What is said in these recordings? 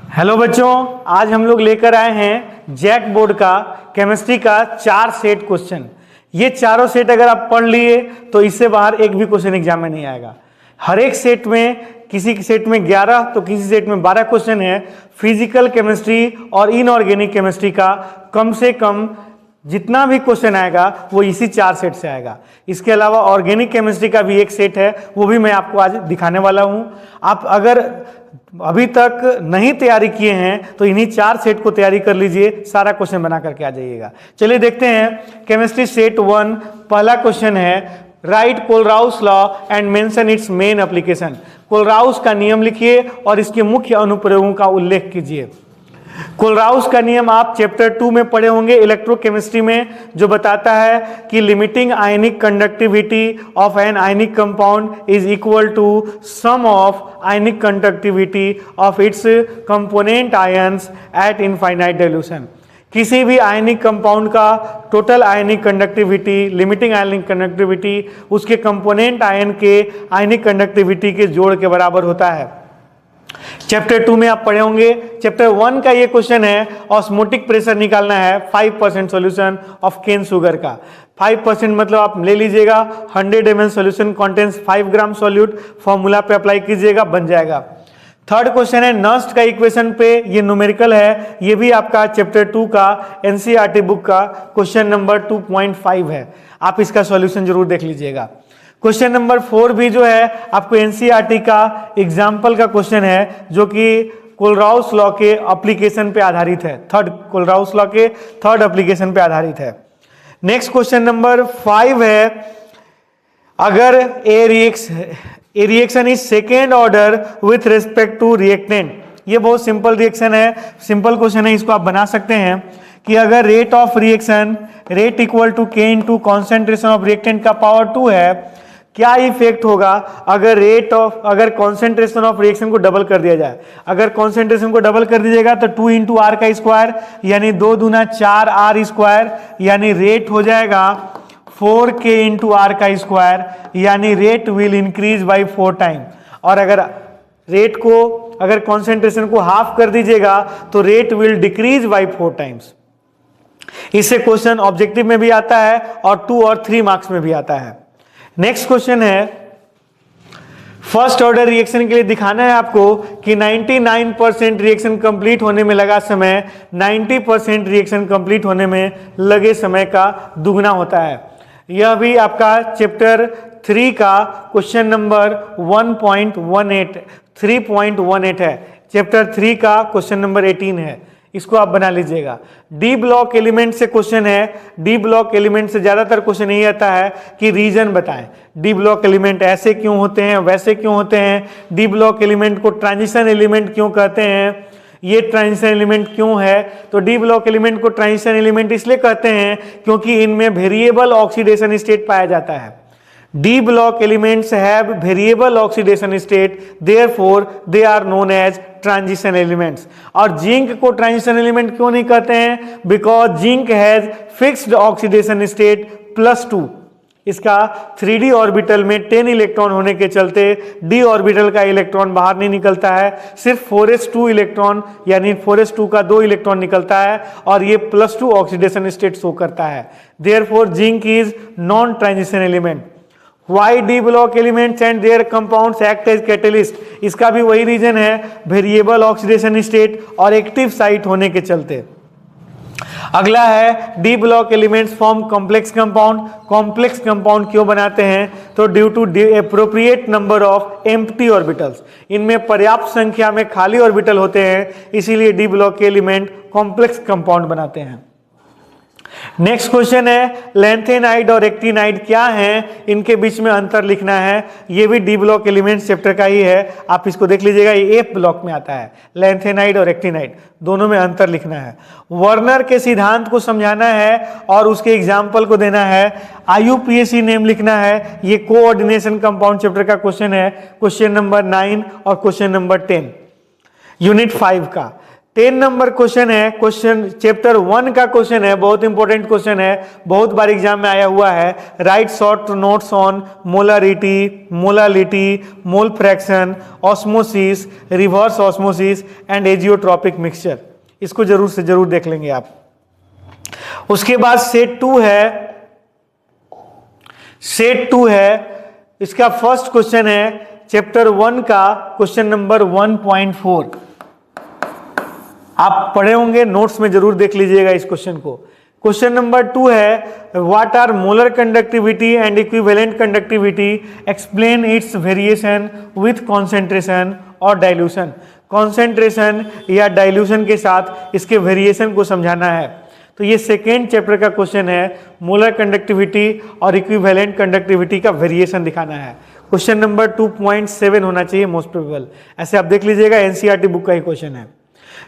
Hello बच्चों, आज हम लोग लेकर आए हैं जैक बोर्ड का केमिस्ट्री का 4 सेट क्वेश्चन। ये चारों सेट अगर आप पढ़ लिए तो इससे बाहर एक भी क्वेश्चन एग्जाम में नहीं आएगा। हर एक सेट में, किसी सेट में 11 तो किसी सेट में 12 क्वेश्चन है। फिजिकल केमिस्ट्री और इनऑर्गेनिक केमिस्ट्री का कम से कम जितना भी क्वेश्चन आएगा वो इसी 4 सेट से आएगा। इसके अलावा ऑर्गेनिक केमिस्ट्री का भी एक सेट है, वो भी मैं आपको आज दिखाने वाला हूं। आप अगर अभी तक नहीं तैयारी किए हैं तो इन्हीं 4 सेट को तैयारी कर लीजिए, सारा क्वेश्चन बना करके आ जाइएगा। चलिए देखते हैं केमिस्ट्री सेट 1। पहला क्वेश्चन है, right Kohlrausch law and mention it's main application. Kohlrausch का नियम लिखिए और इसके मुख्य अनुप्रयोगों का उल्लेख कीजिए। कोलराउस का नियम आप चैप्टर 2 में पढ़े होंगे इलेक्ट्रोकेमिस्ट्री में, जो बताता है कि limiting ionic conductivity of an ionic compound is equal to sum of ionic conductivity of its component ions at infinite dilution. किसी भी आयनिक कंपाउंड का total ionic conductivity, limiting ionic conductivity उसके कंपोनेंट आयन के ionic conductivity के जोड़ के बराबर होता है। चैप्टर 2 में आप पढ़े होंगे। चैप्टर 1 का ये क्वेश्चन है, ऑस्मोटिक प्रेशर निकालना है 5% सॉल्यूशन ऑफ केन शुगर का। 5% मतलब आप ले लीजिएगा 100 ml सॉल्यूशन कंटेन्स 5 ग्राम सॉल्यूट, फॉर्मूला पे अप्लाई कीजिएगा, बन जाएगा। थर्ड क्वेश्चन है नस्ट का इक्वेशन पे, ये न्यूमेरिकल है, ये भी आपका चैप्टर 2 का एनसीईआरटी बुक का क्वेश्चन नंबर 2.5 है। आप इसका सॉल्यूशन जरूर देख लीजिएगा। क्वेश्चन नंबर 4 भी जो है आपको एनसीईआरटी का एग्जाम्पल का क्वेश्चन है, जो कि कोलराउस लॉ के एप्लीकेशन पे आधारित है। कोलराउस लॉ के थर्ड एप्लीकेशन पे आधारित है। नेक्स्ट क्वेश्चन नंबर 5 है, अगर a reaction is second order with respect to reactant. ये बहुत सिंपल रिएक्शन है, सिंपल क्वेश्चन है, इसको आप बना सकते हैं कि अगर rate of reaction rate equal to K into concentration of reactant का पावर 2 है, क्या इफेक्ट होगा अगर कॉन्सेंट्रेशन ऑफ रिएक्शन को डबल कर दिया जाए। अगर कॉन्सेंट्रेशन को डबल कर दीजिएगा तो 2 इंटू आर का स्क्वायर यानी 2 दूना 4 आर स्क्वायर, यानी रेट हो जाएगा 4k इंटू आर का स्क्वायर, यानी rate will increase by 4 time. और अगर कॉन्सेंट्रेशन को हाफ कर दीजिएगा तो rate will decrease by 4 times. इससे क्वेश्चन ऑब्जेक्टिव में भी आता है और 2 और 3 मार्क्स में भी आता है। नेक्स्ट क्वेश्चन है, फर्स्ट ऑर्डर रिएक्शन के लिए दिखाना है आपको कि 99% रिएक्शन कंप्लीट होने में लगा समय 90% रिएक्शन कंप्लीट होने में लगे समय का दुगना होता है। यह भी आपका चैप्टर 3 का क्वेश्चन नंबर 3.18 है। चैप्टर 3 का क्वेश्चन नंबर 18 है, इसको आप बना लीजिएगा। डी ब्लॉक एलिमेंट से क्वेश्चन है। डी ब्लॉक एलिमेंट से ज्यादातर क्वेश्चन यही आता है कि रीजन बताएं। डी ब्लॉक एलिमेंट ऐसे क्यों होते हैं, वैसे क्यों होते हैं, डी ब्लॉक एलिमेंट को ट्रांजिशन एलिमेंट क्यों कहते हैं, ये ट्रांजिशन एलिमेंट क्यों है। तो डी ब्लॉक एलिमेंट को ट्रांजिशन एलिमेंट इसलिए कहते हैं क्योंकि इनमें वेरिएबल ऑक्सीडेशन स्टेट पाया जाता है। D block elements have variable oxidation state, therefore they are known as transition elements। और जिंक को ट्रांजिशन एलिमेंट क्यों नहीं कहते हैं? Because zinc has fixed oxidation state +2। इसका 3d ऑर्बिटल में 10 इलेक्ट्रॉन होने के चलते d ऑर्बिटल का इलेक्ट्रॉन बाहर नहीं निकलता है, सिर्फ 4s2 इलेक्ट्रॉन यानी 4s2 का 2 इलेक्ट्रॉन निकलता है और ये +2 ऑक्सीडेशन स्टेट शो करता है। Therefore zinc is non transition element. Why D block elements and their compounds act as catalyst? इसका भी वही रीजन है, वेरिएबल ऑक्सीडेशन स्टेट और एक्टिव साइट होने के चलते। अगला है D block elements form complex compound. Complex compound क्यों बनाते हैं? तो due to appropriate number of empty orbitals, इनमें पर्याप्त संख्या में खाली ऑर्बिटल होते हैं, इसीलिए डी ब्लॉक के एलिमेंट कॉम्प्लेक्स कंपाउंड बनाते हैं। नेक्स्ट क्वेश्चन है, लैंथेनाइड और एक्टिनाइड क्या हैं, इनके बीच में अंतर लिखना है। ये भी डी ब्लॉक एलिमेंट्स चैप्टर का ही है, आप इसको देख लीजिएगा, ये एफ ब्लॉक में आता है। लैंथेनाइड और एक्टिनाइड दोनों में अंतर लिखना है। वर्नर के सिद्धांत को समझाना है और उसके एग्जाम्पल को देना है। IUPAC नेम लिखना है। ये कोऑर्डिनेशन कंपाउंड चैप्टर का क्वेश्चन है, क्वेश्चन नंबर 9 और क्वेश्चन नंबर 10 यूनिट 5 का। 10 नंबर क्वेश्चन है, क्वेश्चन चैप्टर 1 का क्वेश्चन है, बहुत इंपॉर्टेंट क्वेश्चन है, बहुत बार एग्जाम में आया हुआ है। Right short notes on molarity, molality, mole fraction, osmosis, reverse osmosis and azeotropic mixture. इसको जरूर से जरूर देख लेंगे आप। उसके बाद सेट 2 है, सेट 2 है, इसका फर्स्ट क्वेश्चन है चैप्टर 1 का क्वेश्चन नंबर 1.4। आप पढ़े होंगे, नोट्स में जरूर देख लीजिएगा इस क्वेश्चन को। क्वेश्चन नंबर 2 है what are molar conductivity and equivalent conductivity, explain its variation with concentration और डाइल्यूशन। कॉन्सेंट्रेशन या डाइल्यूशन के साथ इसके वेरिएशन को समझाना है। तो ये सेकेंड चैप्टर का क्वेश्चन है, मोलर कंडक्टिविटी और इक्विवेलेंट कंडक्टिविटी का वेरिएशन दिखाना है। क्वेश्चन नंबर 2.7 होना चाहिए मोस्ट प्रोबेबल, ऐसे आप देख लीजिएगा, एनसीईआरटी बुक का ही क्वेश्चन है।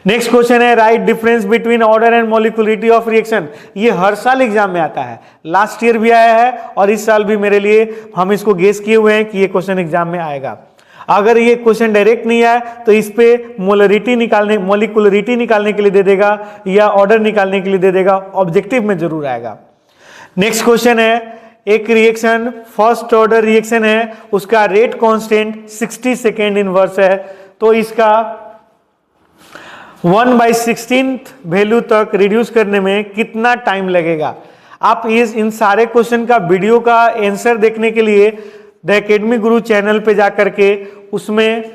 नेक्स्ट क्वेश्चन है right difference between order and molecularity of reaction. ये हर साल एग्जाम में आता है, लास्ट ईयर भी आया है और इस साल भी मेरे लिए हम इसको गेस किए हुए हैं कि ये क्वेश्चन एग्जाम में आएगा। अगर ये क्वेश्चन डायरेक्ट नहीं आए तो इस पे मोलरिटी निकालने, मॉलिक्यूलरिटी निकालने के लिए दे देगा या ऑर्डर निकालने के लिए दे देगा, ऑब्जेक्टिव में जरूर आएगा। नेक्स्ट क्वेश्चन है एक रिएक्शन फर्स्ट ऑर्डर रिएक्शन है, उसका रेट कांस्टेंट 60 सेकेंड इनवर्स है, तो इसका 1/16 वैल्यू तक रिड्यूस करने में कितना टाइम लगेगा। आप इन सारे क्वेश्चन का वीडियो का आंसर देखने के लिए द एकेडमी गुरु चैनल पे जाकर के उसमें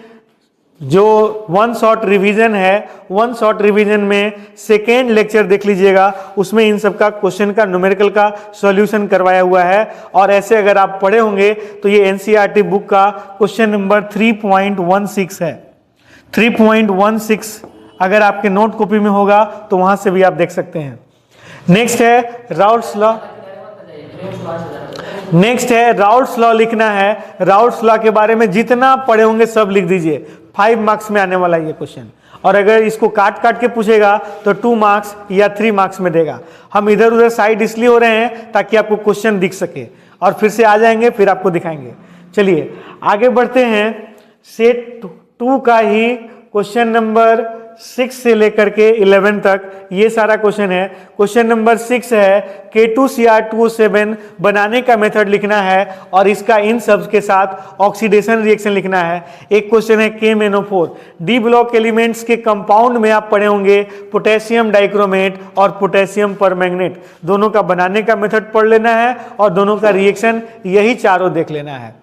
जो वन शॉट रिवीजन है, वन शॉट रिवीजन में सेकेंड लेक्चर देख लीजिएगा, उसमें इन सब का क्वेश्चन का न्यूमेरिकल का सॉल्यूशन करवाया हुआ है। और ऐसे अगर आप पढ़े होंगे तो ये एनसीईआरटी बुक का क्वेश्चन नंबर 3.16 है। 3.16 अगर आपके नोट कॉपी में होगा तो वहां से भी आप देख सकते हैं। नेक्स्ट है राउल्ट्स लॉ, नेक्स्ट है राउल्ट्स लॉ लिखना है। राउल्ट्स लॉ के बारे में जितना पढ़े होंगे सब लिख दीजिए, 5 मार्क्स में आने वाला ये क्वेश्चन। और अगर इसको काट काट के पूछेगा तो 2 मार्क्स या 3 मार्क्स में देगा। हम इधर उधर साइड इसलिए हो रहे हैं ताकि आपको क्वेश्चन दिख सके, और फिर से आ जाएंगे फिर आपको दिखाएंगे। चलिए आगे बढ़ते हैं। सेट 2 का ही क्वेश्चन नंबर 6 से लेकर के 11 तक ये सारा क्वेश्चन है। क्वेश्चन नंबर 6 है K2Cr2O7 बनाने का मेथड लिखना है और इसका इन सब के साथ ऑक्सीडेशन रिएक्शन लिखना है। एक क्वेश्चन है KMnO4 डी ब्लॉक एलिमेंट्स के कंपाउंड में आप पढ़े होंगे पोटेशियम डाइक्रोमेट और पोटेशियम परमैंगनेट, दोनों का बनाने का मेथड पढ़ लेना है और दोनों का रिएक्शन यही चारों देख लेना है।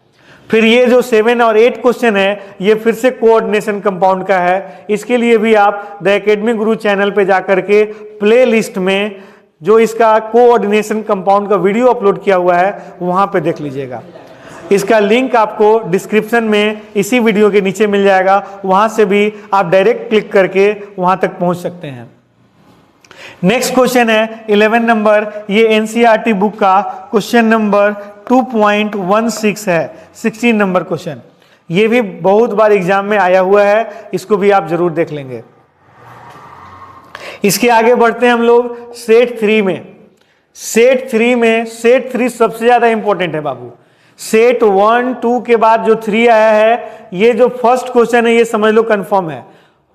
फिर ये जो 7 और 8 क्वेश्चन है ये फिर से कोऑर्डिनेशन कंपाउंड का है। इसके लिए भी आप द एकेडमी गुरु चैनल पे जाकर के प्ले लिस्ट में जो इसका कोऑर्डिनेशन कंपाउंड का वीडियो अपलोड किया हुआ है वहां पे देख लीजिएगा। इसका लिंक आपको डिस्क्रिप्शन में इसी वीडियो के नीचे मिल जाएगा, वहां से भी आप डायरेक्ट क्लिक करके वहां तक पहुंच सकते हैं। नेक्स्ट क्वेश्चन है 11 नंबर, ये एनसीईआरटी बुक का क्वेश्चन नंबर 2.16 है, 16 नंबर क्वेश्चन। ये भी बहुत बार एग्जाम में आया हुआ है, इसको भी आप जरूर देख लेंगे। इसके आगे बढ़ते हैं हम लोग सेट 3 में। सेट 3 सबसे ज्यादा इंपॉर्टेंट है बाबू। सेट 1, 2 के बाद जो 3 आया है, ये जो फर्स्ट क्वेश्चन है ये समझ लो कंफर्म है।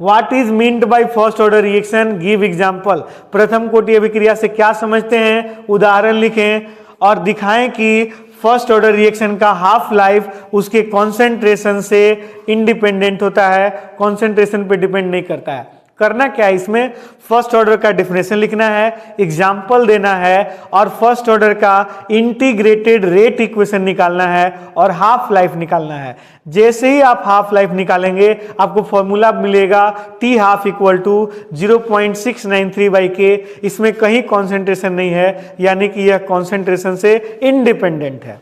What is meant by first order reaction? Give example। प्रथम कोटि अभिक्रिया से क्या समझते हैं, उदाहरण लिखें और दिखाएं कि फर्स्ट ऑर्डर रिएक्शन का हाफ लाइफ उसके कॉन्सेंट्रेशन से इंडिपेंडेंट होता है, कॉन्सेंट्रेशन पे डिपेंड नहीं करता है। करना क्या है इसमें, फर्स्ट ऑर्डर का डेफिनेशन लिखना है, एग्जाम्पल देना है और फर्स्ट ऑर्डर का इंटीग्रेटेड रेट इक्वेशन निकालना है और हाफ लाइफ निकालना है। जैसे ही आप हाफ लाइफ निकालेंगे आपको फॉर्मूला मिलेगा T12 = 0.693/K। इसमें कहीं कॉन्सेंट्रेशन नहीं है, यानी कि यह कॉन्सेंट्रेशन से इंडिपेंडेंट है।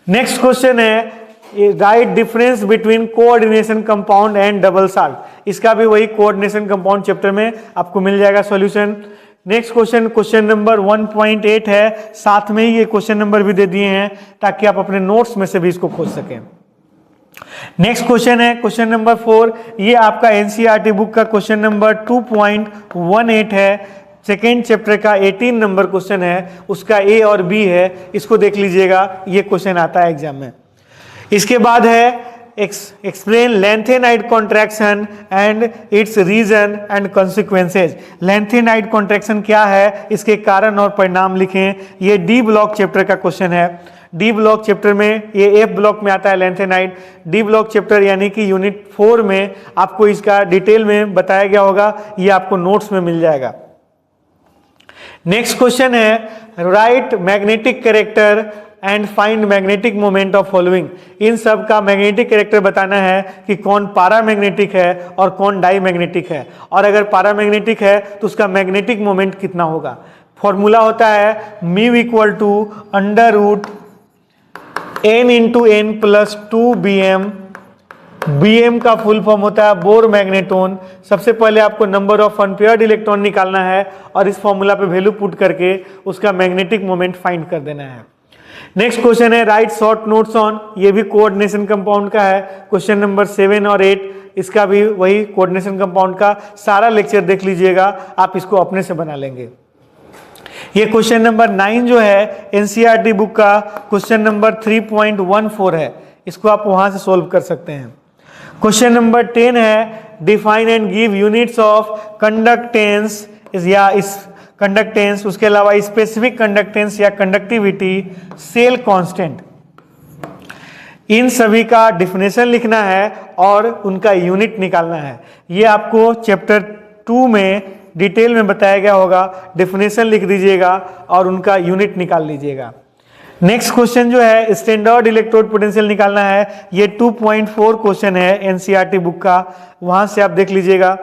नेक्स्ट क्वेश्चन है right difference between coordination compound and double salt. इसका भी वही कोऑर्डिनेशन कंपाउंड चैप्टर में आपको मिल जाएगा सॉल्यूशन। नेक्स्ट क्वेश्चन नंबर 1.8 है, साथ में ही ये क्वेश्चन नंबर भी दे दिए हैं ताकि आप अपने नोट्स में से भी इसको खोज सकें। नेक्स्ट क्वेश्चन है क्वेश्चन नंबर 4, ये आपका एनसीईआरटी बुक का क्वेश्चन नंबर 2.18 है। सेकेंड चैप्टर का 18 नंबर क्वेश्चन है, उसका ए और बी है, इसको देख लीजिएगा, ये क्वेश्चन आता है एग्जाम में। इसके बाद है explain lanthanide contraction and its reason and consequences. Lanthanide contraction क्या है, इसके कारण और परिणाम लिखें। ये डी ब्लॉक चैप्टर का क्वेश्चन है। डी ब्लॉक चैप्टर में, ये एफ ब्लॉक में आता है लेंथेनाइड। डी ब्लॉक चैप्टर यानी कि यूनिट 4 में आपको इसका डिटेल में बताया गया होगा, ये आपको नोट्स में मिल जाएगा। नेक्स्ट क्वेश्चन है write magnetic character and find magnetic moment of following. इन सब का मैग्नेटिक कैरेक्टर बताना है कि कौन पारामैग्नेटिक है और कौन डाईमैग्नेटिक है, और अगर पारामैग्नेटिक है तो उसका मैग्नेटिक मोमेंट कितना होगा। फॉर्मूला होता है mu equal to under root n into n plus 2bm। bm का फुल फॉर्म होता है बोर मैग्नेटोन। सबसे पहले आपको नंबर ऑफ अनपेयर्ड इलेक्ट्रॉन निकालना है और इस फॉर्मूला पे वैल्यू पुट करके उसका मैग्नेटिक मोमेंट फाइंड कर देना है। नेक्स्ट क्वेश्चन है राइट शॉर्ट नोट्स ऑन। ये भी कोऑर्डिनेशन कंपाउंड का है, क्वेश्चन नंबर 7 और 8। इसका भी वही कोऑर्डिनेशन कंपाउंड का सारा लेक्चर देख लीजिएगा, आप इसको अपने से बना लेंगे। ये क्वेश्चन नंबर 9 जो है एनसीईआरटी बुक का क्वेश्चन नंबर 3.14 है, इसको आप वहां से सोल्व कर सकते हैं। क्वेश्चन नंबर 10 है define and give units of conductance या इस कंडक्टेंस, उसके अलावा स्पेसिफिक कंडक्टेंस या कंडक्टिविटी, सेल कांस्टेंट। इन सभी का डिफिनेशन लिखना है और उनका यूनिट निकालना है। ये आपको चैप्टर 2 में डिटेल में बताया गया होगा। डिफिनेशन लिख दीजिएगा और उनका यूनिट निकाल लीजिएगा। नेक्स्ट क्वेश्चन जो है स्टैंडर्ड इलेक्ट्रोड पोटेंशियल निकालना है। ये 2.4 क्वेश्चन है एनसीईआरटी बुक का, वहां से आप देख लीजिएगा।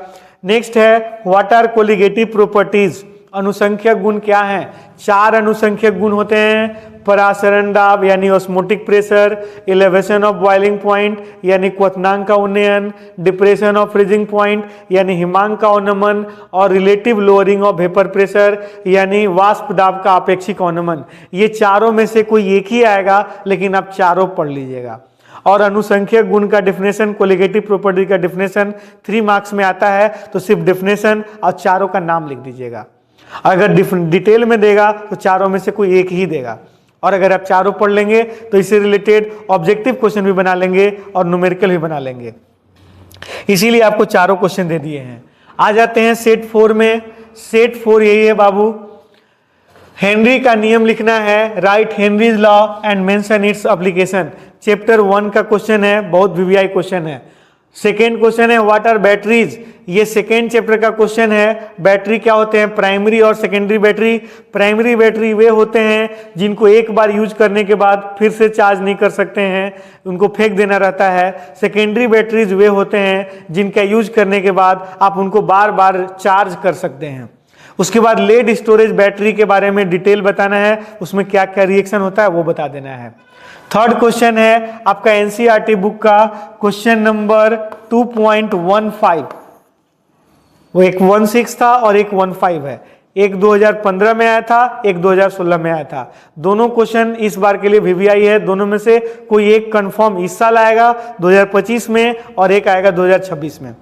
नेक्स्ट है व्हाट आर कोलिगेटिव प्रॉपर्टीज। अनुसंख्यक गुण क्या हैं? 4 अनुसंख्यक गुण होते हैं। परासरण दाब यानी osmotic pressure, elevation of boiling point यानी क्वथनांक का उन्नयन, डिप्रेशन ऑफ फ्रीजिंग पॉइंट यानी हिमांक का उन्नमन, और relative lowering of vapour pressure यानी वाष्प दाब का अपेक्षिक उन्नमन। ये चारों में से कोई एक ही आएगा, लेकिन आप चारों पढ़ लीजिएगा। और अनुसंख्यक गुण का डिफिनेशन, कोलिगेटिव प्रॉपर्टी का डिफिनेशन 3 मार्क्स में आता है, तो सिर्फ डिफिनेशन और चारों का नाम लिख दीजिएगा। अगर डिटेल में देगा तो चारों में से कोई एक ही देगा, और अगर आप चारों पढ़ लेंगे तो इससे रिलेटेड ऑब्जेक्टिव क्वेश्चन भी बना लेंगे और न्यूमेरिकल भी बना लेंगे। इसीलिए आपको चारों क्वेश्चन दे दिए हैं। आ जाते हैं सेट 4 में। सेट 4 यही है बाबू, हेनरी का नियम लिखना है। Right Henry's law and mention its application. Chapter 1 का क्वेश्चन है, बहुत वीवीआई क्वेश्चन है। सेकेंड क्वेश्चन है व्हाट आर बैटरीज। ये सेकेंड चैप्टर का क्वेश्चन है। बैटरी क्या होते हैं? प्राइमरी और सेकेंडरी बैटरी। प्राइमरी बैटरी वे होते हैं जिनको एक बार यूज करने के बाद फिर से चार्ज नहीं कर सकते हैं, उनको फेंक देना रहता है। सेकेंडरी बैटरीज वे होते हैं जिनका यूज करने के बाद आप उनको बार बार चार्ज कर सकते हैं। उसके बाद लेड स्टोरेज बैटरी के बारे में डिटेल बताना है, उसमें क्या क्या रिएक्शन होता है वो बता देना है। थर्ड क्वेश्चन है आपका एनसीईआरटी बुक का क्वेश्चन नंबर 2.15। वो एक 16 था और एक 15 है। एक 2015 में आया था, एक 2016 में आया था। दोनों क्वेश्चन इस बार के लिए वीवीआई है। दोनों में से कोई एक कंफर्म इस साल आएगा 2025 में, और एक आएगा 2026 में।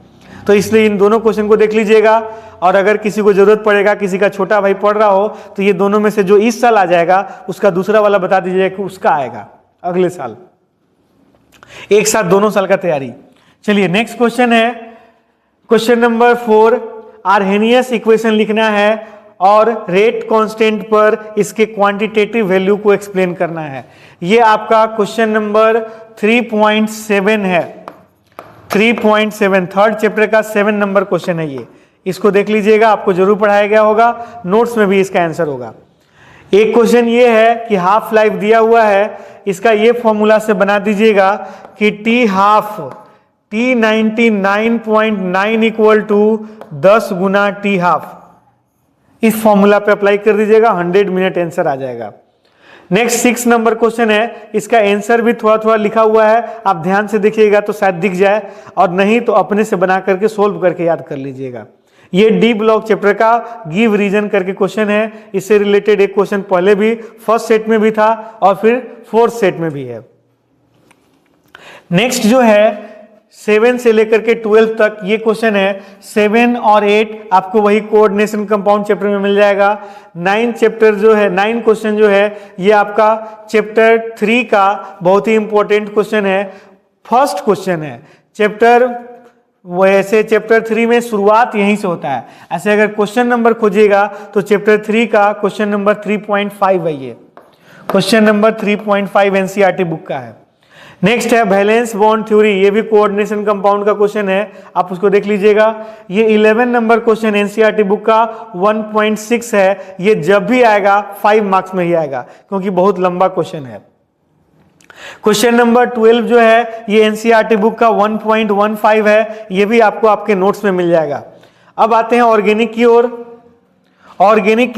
तो इसलिए इन दोनों क्वेश्चन को देख लीजिएगा, और अगर किसी को जरूरत पड़ेगा, किसी का छोटा भाई पढ़ रहा हो, तो ये दोनों में से जो इस साल आ जाएगा उसका दूसरा वाला बता दीजिएगा कि उसका आएगा अगले साल। एक साथ दोनों साल का तैयारी। चलिए नेक्स्ट क्वेश्चन है क्वेश्चन नंबर 4। आर्हेनियस इक्वेशन लिखना है और रेट कांस्टेंट पर इसके क्वांटिटेटिव वैल्यू को एक्सप्लेन करना है। ये आपका क्वेश्चन नंबर 3.7 है। 3.7 थर्ड चैप्टर का 7 नंबर क्वेश्चन है ये। इसको देख लीजिएगा, आपको जरूर पढ़ाया गया होगा, नोट्स में भी इसका आंसर होगा। एक क्वेश्चन ये है कि हाफ लाइफ दिया हुआ है, इसका ये फॉर्मूला से बना दीजिएगा कि T half T99.9 equal to 10 गुना टी हाफ। इस फॉर्मूला पे अप्लाई कर दीजिएगा, 100 मिनट आंसर आ जाएगा। नेक्स्ट 6 नंबर क्वेश्चन है, इसका आंसर भी थोड़ा थोड़ा लिखा हुआ है, आप ध्यान से देखिएगा तो शायद दिख जाए, और नहीं तो अपने से बना करके सोल्व करके याद कर लीजिएगा। ये डी ब्लॉक चैप्टर का गिव रीजन करके क्वेश्चन है। इससे रिलेटेड एक क्वेश्चन पहले भी फर्स्ट सेट में भी था और फिर फोर्थ सेट में भी है। नेक्स्ट जो है 7 से लेकर के 12 तक ये क्वेश्चन है। 7 और 8 आपको वही कोऑर्डिनेशन कंपाउंड चैप्टर में मिल जाएगा। 9 चैप्टर जो है, 9 क्वेश्चन जो है ये आपका चैप्टर 3 का बहुत ही इंपॉर्टेंट क्वेश्चन है। फर्स्ट क्वेश्चन है चैप्टर, वैसे चैप्टर 3 में शुरुआत यहीं से होता है। ऐसे अगर क्वेश्चन नंबर खोजिएगा तो चैप्टर 3 का क्वेश्चन नंबर 3.5 है, ये क्वेश्चन नंबर 3.5 एनसीईआरटी बुक का है। नेक्स्ट है वैलेंस बॉन्ड थ्योरी, ये भी कोऑर्डिनेशन कंपाउंड का क्वेश्चन है, आप उसको देख लीजिएगा। ये 11 नंबर क्वेश्चन एनसीईआरटी बुक का 1.6 है। ये जब भी आएगा 5 मार्क्स में ही आएगा क्योंकि बहुत लंबा क्वेश्चन है। क्वेश्चन नंबर 12 जो है ये एनसीईआरटी बुक का 1.15 है, ये भी आपको आपके नोट्स में मिल जाएगा। अब आते हैं ऑर्गेनिक की ओर। ऑर्गेनिक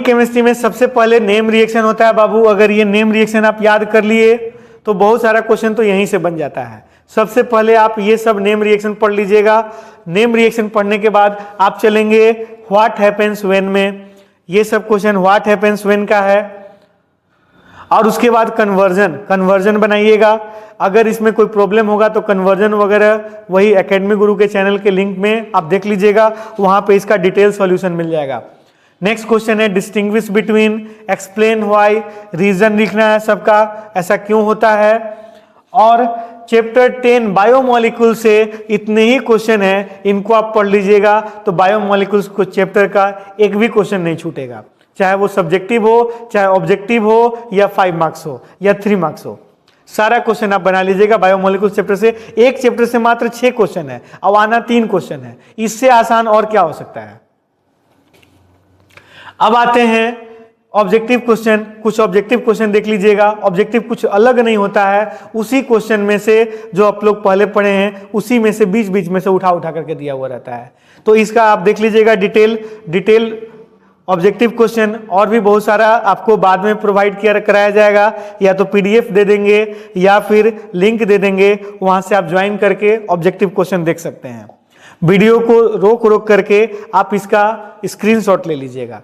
केमिस्ट्री में सबसे पहले नेम रिएक्शन होता है बाबू। अगर ये नेम रिएक्शन आप याद कर लिए तो बहुत सारा क्वेश्चन तो यहीं से बन जाता है। सबसे पहले आप ये सब नेम रिएक्शन पढ़ लीजिएगा। नेम रिएक्शन पढ़ने के बाद आप चलेंगे व्हाट हैपेंस व्हेन में। ये सब क्वेश्चन व्हाट हैपेंस व्हेन का है। और उसके बाद कन्वर्जन बनाइएगा। अगर इसमें कोई प्रॉब्लम होगा तो कन्वर्जन वगैरह वही एकेडमी गुरु के चैनल के लिंक में आप देख लीजिएगा, वहां पे इसका डिटेल सॉल्यूशन मिल जाएगा। नेक्स्ट क्वेश्चन है distinguish between, explain why, reason लिखना है सबका, ऐसा क्यों होता है। और चैप्टर 10 बायोमोलिक्यूल से इतने ही क्वेश्चन है, इनको आप पढ़ लीजिएगा तो बायोमोलिक्यूल्स को चैप्टर का एक भी क्वेश्चन नहीं छूटेगा, चाहे वो सब्जेक्टिव हो, चाहे ऑब्जेक्टिव हो, या 5 मार्क्स हो या 3 मार्क्स हो। सारा क्वेश्चन आप बना लीजिएगा बायोमोलिक्यूल चैप्टर से। एक चैप्टर से मात्र 6 क्वेश्चन है, अब आना 3 क्वेश्चन है, इससे आसान और क्या हो सकता है। अब आते हैं ऑब्जेक्टिव क्वेश्चन। कुछ ऑब्जेक्टिव क्वेश्चन देख लीजिएगा। ऑब्जेक्टिव कुछ अलग नहीं होता है, उसी क्वेश्चन में से जो आप लोग पहले पढ़े हैं उसी में से बीच बीच में से उठा उठा करके दिया हुआ रहता है। तो इसका आप देख लीजिएगा डिटेल ऑब्जेक्टिव क्वेश्चन। और भी बहुत सारा आपको बाद में प्रोवाइड किया कराया जाएगा, या तो पीडीएफ दे देंगे या फिर लिंक दे देंगे, वहां से आप ज्वाइन करके ऑब्जेक्टिव क्वेश्चन देख सकते हैं। वीडियो को रोक करके आप इसका स्क्रीनशॉट ले लीजिएगा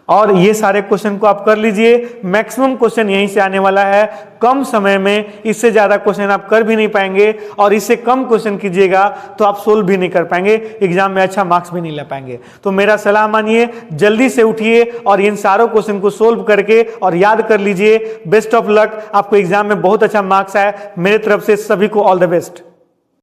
और ये सारे क्वेश्चन को आप कर लीजिए। मैक्सिमम क्वेश्चन यहीं से आने वाला है कम समय में, इससे ज्यादा क्वेश्चन आप कर भी नहीं पाएंगे, और इससे कम क्वेश्चन कीजिएगा तो आप सोल्व भी नहीं कर पाएंगे, एग्जाम में अच्छा मार्क्स भी नहीं ले पाएंगे। तो मेरा सलाह मानिए, जल्दी से उठिए और इन सारों क्वेश्चन को सोल्व करके और याद कर लीजिए। बेस्ट ऑफ लक, आपको एग्जाम में बहुत अच्छा मार्क्स आए। मेरे तरफ से सभी को ऑल द बेस्ट।